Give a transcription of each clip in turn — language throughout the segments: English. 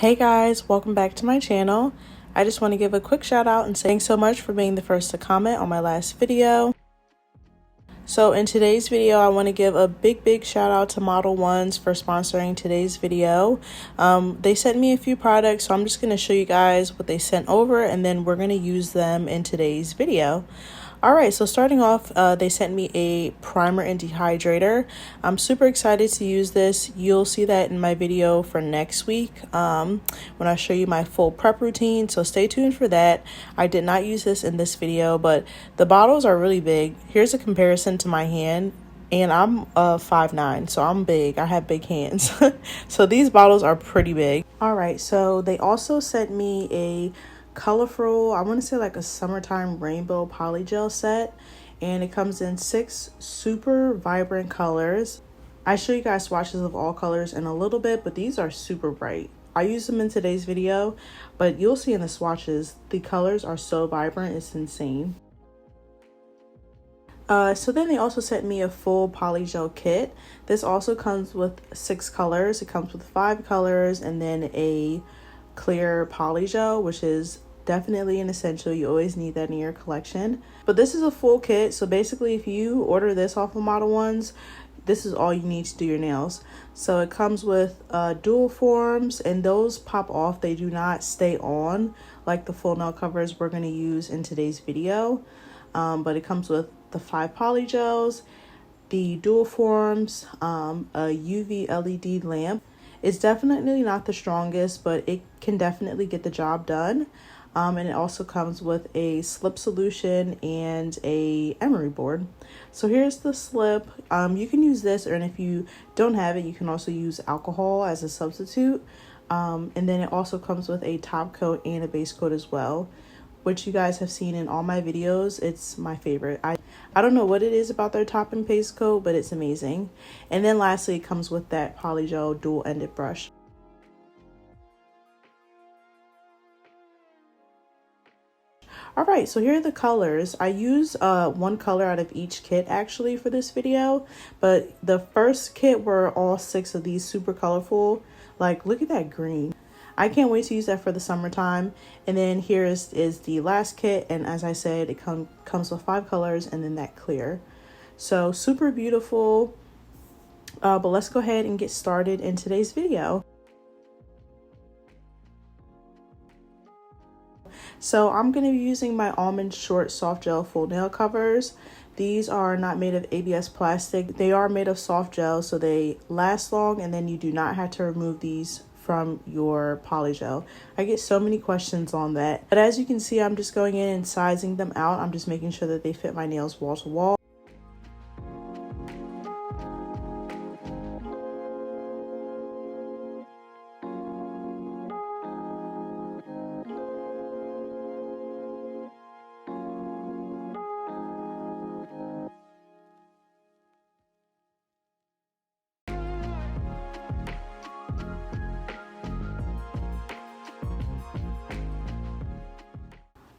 Hey guys, welcome back to my channel. I just want to give a quick shout out and say thanks so much for being the first to comment on my last video. So in today's video, I want to give a big shout out to Modelones for sponsoring today's video. They sent me a few products, so I'm just going to show you guys what they sent over and then we're going to use them in today's video. Alright, so starting off, they sent me a primer and dehydrator. I'm super excited to use this. You'll see that in my video for next week when I show you my full prep routine, so stay tuned for that. I did not use this in this video, but the bottles are really big. Here's a comparison to my hand. And I'm 5'9", so I'm big. I have big hands. So these bottles are pretty big. Alright, so they also sent me a colorful, I want to say like a summertime rainbow polygel set, and it comes in 6 super vibrant colors. I show you guys swatches of all colors in a little bit, but these are super bright. I use them in today's video, but you'll see in the swatches the colors are so vibrant, it's insane. So then they also sent me a full polygel kit. This also comes with 6 colors. It comes with 5 colors and then a clear polygel, which is definitely an essential. You always need that in your collection. But this is a full kit, so basically if you order this off of Modelones, this is all you need to do your nails. So it comes with dual forms, and those pop off. They do not stay on like the full nail covers we're going to use in today's video. But it comes with the 5 polygels, the dual forms, a UV LED lamp. It's definitely not the strongest, but it can definitely get the job done. And it also comes with a slip solution and a emery board. So here's the slip. You can use this, or if you don't have it, you can also use alcohol as a substitute. And then it also comes with a top coat and a base coat as well, which you guys have seen in all my videos. It's my favorite. I don't know what it is about their top and base coat, but it's amazing. And then lastly, it comes with that polygel dual-ended brush. Alright, so here are the colors. I use one color out of each kit actually for this video, but the first kit were all 6 of these super colorful. Like, look at that green. I can't wait to use that for the summertime. And then here is the last kit, and as I said, it comes with 5 colors and then that clear. So super beautiful. But let's go ahead and get started in today's video. So I'm going to be using my Almond Short Soft Gel Full Nail Covers. These are not made of ABS plastic. They are made of soft gel, so they last long, and then you do not have to remove these from your polygel. I get so many questions on that. But as you can see, I'm just going in and sizing them out. I'm just making sure that they fit my nails wall to wall.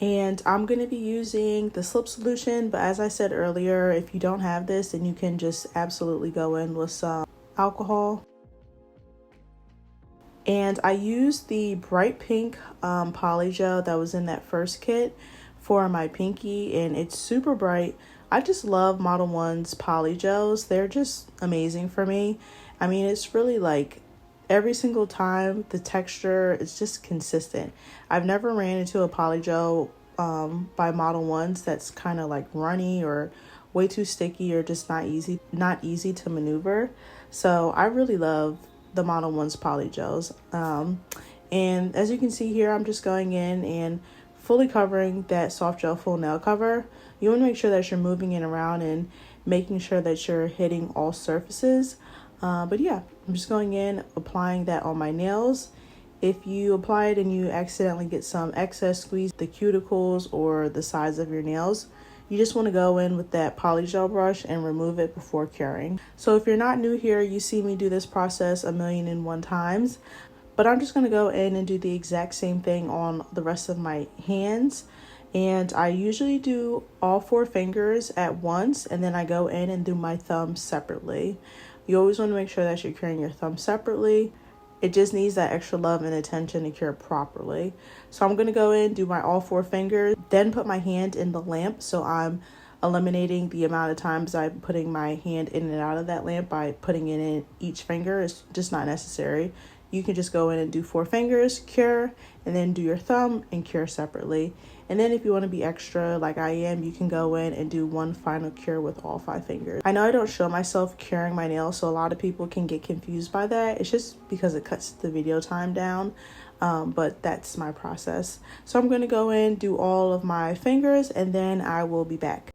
And I'm going to be using the slip solution, but as I said earlier, if you don't have this, then you can just absolutely go in with some alcohol. And I used the bright pink polygel that was in that first kit for my pinky, and it's super bright. I just love Modelones polygels. They're just amazing for me. I mean, it's really like every single time the texture is just consistent. I've never ran into a polygel by Modelones that's kind of like runny or way too sticky or just not easy to maneuver. So I really love the Modelones polygels. And as you can see here, I'm just going in and fully covering that soft gel full nail cover. You want to make sure that you're moving it around and making sure that you're hitting all surfaces. But yeah, I'm just going in, applying that on my nails. If you apply it and you accidentally get some excess, squeeze the cuticles or the sides of your nails, you just want to go in with that polygel brush and remove it before curing. So if you're not new here, you see me do this process 1,000,001 times, but I'm just going to go in and do the exact same thing on the rest of my hands. And I usually do all 4 fingers at once, and then I go in and do my thumbs separately. You always want to make sure that you're curing your thumb separately. It just needs that extra love and attention to cure properly. So I'm going to go in, do my all 4 fingers, then put my hand in the lamp. So I'm eliminating the amount of times I'm putting my hand in and out of that lamp by putting it in each finger. It's just not necessary. You can just go in and do 4 fingers, cure, and then do your thumb and cure separately. And then if you want to be extra like I am, you can go in and do one final cure with all 5 fingers. I know I don't show myself curing my nails, so a lot of people can get confused by that. It's just because it cuts the video time down, but that's my process. So I'm going to go in, do all of my fingers, and then I will be back.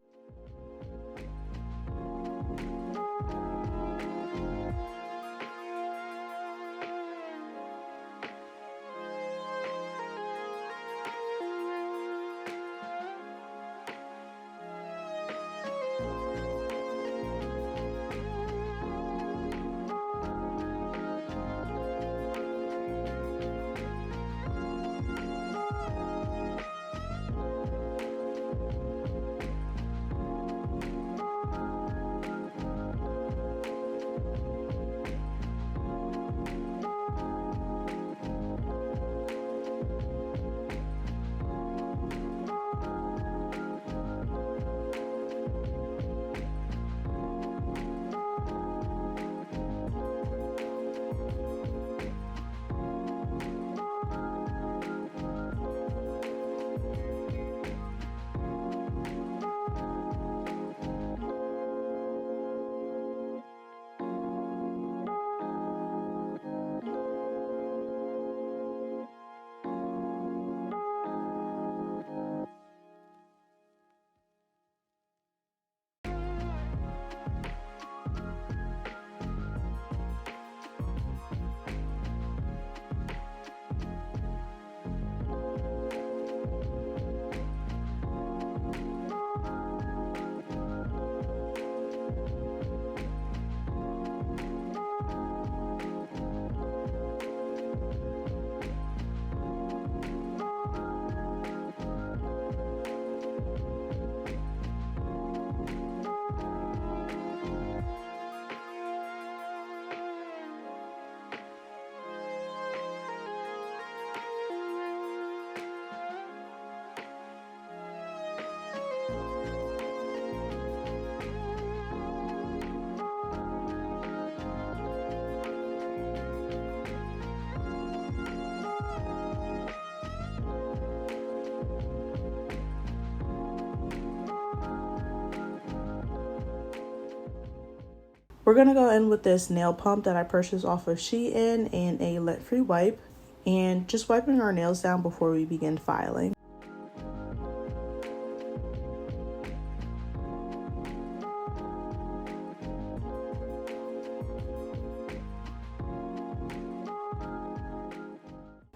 We're going to go in with this nail pump that I purchased off of Shein and a lint-free wipe, and just wiping our nails down before we begin filing.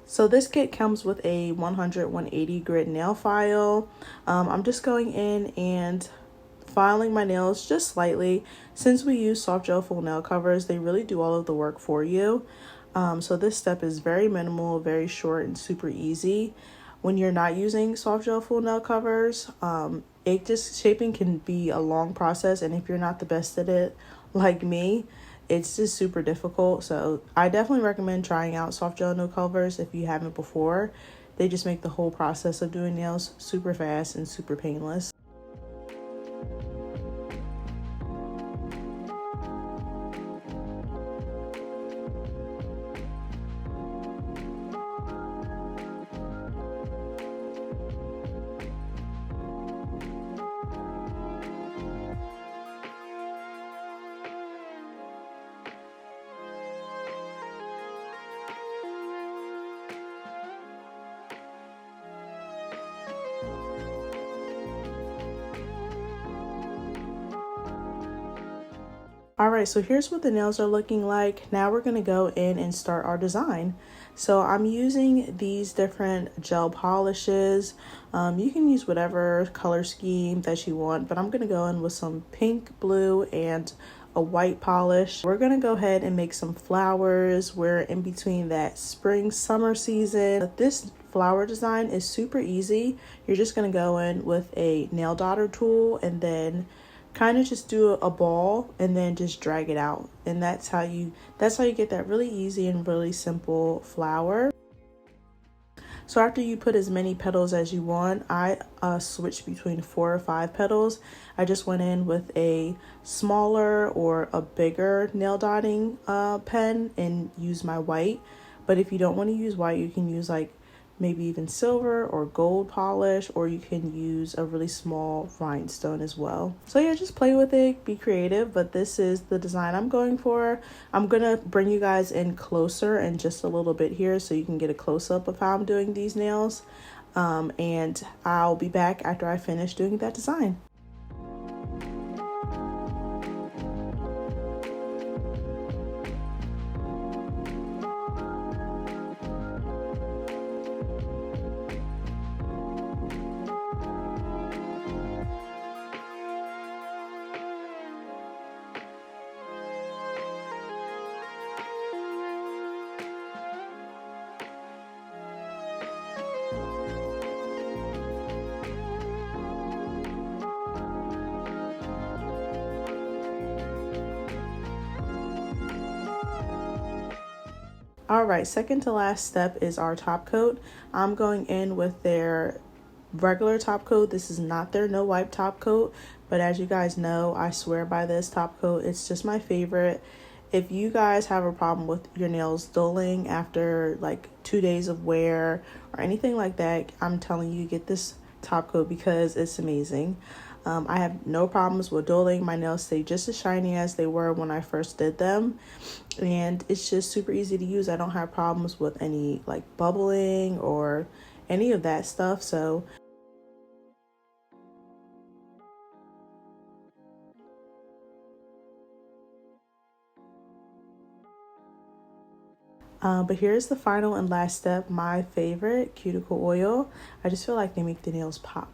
So this kit comes with a 100/180 grit nail file. I'm just going in and filing my nails just slightly. Since we use soft gel full nail covers, they really do all of the work for you. So this step is very minimal, very short, and super easy. When you're not using soft gel full nail covers, shaping can be a long process, and if you're not the best at it like me, it's just super difficult. So I definitely recommend trying out soft gel nail covers if you haven't before. They just make the whole process of doing nails super fast and super painless. Alright, so here's what the nails are looking like. Now we're going to go in and start our design. So I'm using these different gel polishes. You can use whatever color scheme that you want, but I'm going to go in with some pink, blue, and a white polish. We're going to go ahead and make some flowers. We're in between that spring summer season. This flower design is super easy. You're just going to go in with a nail dotter tool and then kind of just do a ball and then just drag it out, and that's how you get that really easy and really simple flower. So after you put as many petals as you want, I switched between 4 or 5 petals. I just went in with a smaller or a bigger nail dotting pen and use my white. But if you don't want to use white, you can use like maybe even silver or gold polish, or you can use a really small rhinestone as well. So yeah, just play with it, be creative, but this is the design I'm going for. I'm gonna bring you guys in closer in just a little bit here so you can get a close-up of how I'm doing these nails, and I'll be back after I finish doing that design. All right, second to last step is our top coat. I'm going in with their regular top coat. This is not their no wipe top coat, but as you guys know, I swear by this top coat. It's just my favorite. If you guys have a problem with your nails dulling after like 2 days of wear or anything like that, I'm telling you, get this top coat because it's amazing. I have no problems with dulling. My nails stay just as shiny as they were when I first did them, and it's just super easy to use. I don't have problems with any like bubbling or any of that stuff. So but here's the final and last step, my favorite, cuticle oil. I just feel like they make the nails pop.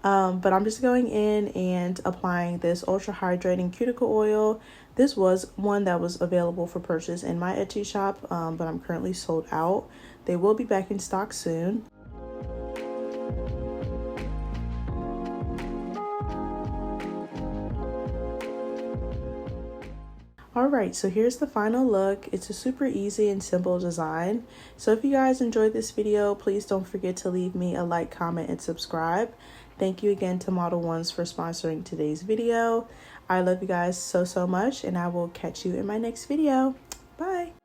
But I'm just going in and applying this ultra hydrating cuticle oil. This was one that was available for purchase in my Etsy shop, but I'm currently sold out. They will be back in stock soon. Alright, so here's the final look. It's a super easy and simple design. So if you guys enjoyed this video, please don't forget to leave me a like, comment, and subscribe. Thank you again to Modelones for sponsoring today's video. I love you guys so much, and I will catch you in my next video. Bye!